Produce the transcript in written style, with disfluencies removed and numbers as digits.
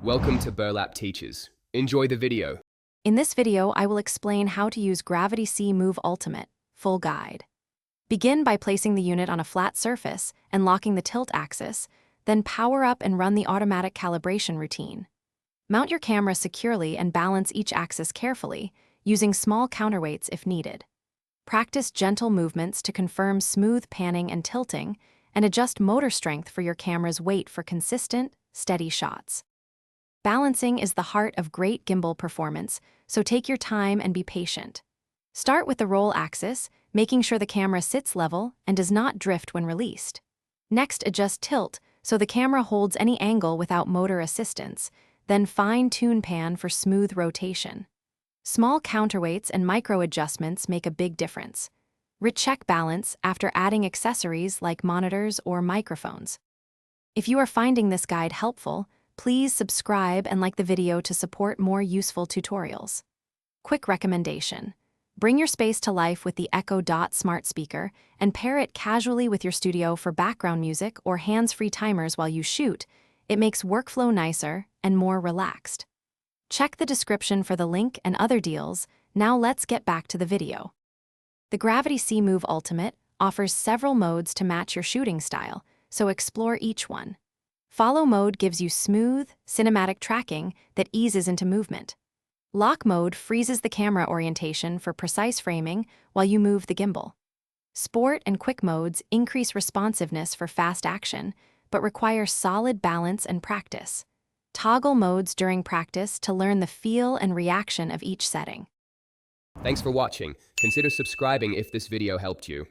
Welcome to Burlap Teachers. Enjoy the video. In this video, I will explain how to use Gravity C Move Ultimate, full guide. Begin by placing the unit on a flat surface and locking the tilt axis, then power up and run the automatic calibration routine. Mount your camera securely and balance each axis carefully, using small counterweights if needed. Practice gentle movements to confirm smooth panning and tilting, and adjust motor strength for your camera's weight for consistent, steady shots. Balancing is the heart of great gimbal performance, so take your time and be patient. Start with the roll axis, making sure the camera sits level and does not drift when released. Next, adjust tilt so the camera holds any angle without motor assistance, then fine-tune pan for smooth rotation. Small counterweights and micro adjustments make a big difference. Recheck balance after adding accessories like monitors or microphones. If you are finding this guide helpful, please subscribe and like the video to support more useful tutorials. Quick recommendation: bring your space to life with the Echo Dot smart speaker and pair it casually with your studio for background music or hands-free timers while you shoot. It makes workflow nicer and more relaxed. Check the description for the link and other deals. Now let's get back to the video. The Gravity C Move Ultimate offers several modes to match your shooting style, so explore each one. Follow mode gives you smooth, cinematic tracking that eases into movement. Lock mode freezes the camera orientation for precise framing while you move the gimbal. Sport and quick modes increase responsiveness for fast action, but require solid balance and practice. Toggle modes during practice to learn the feel and reaction of each setting. Thanks for watching. Consider subscribing if this video helped you.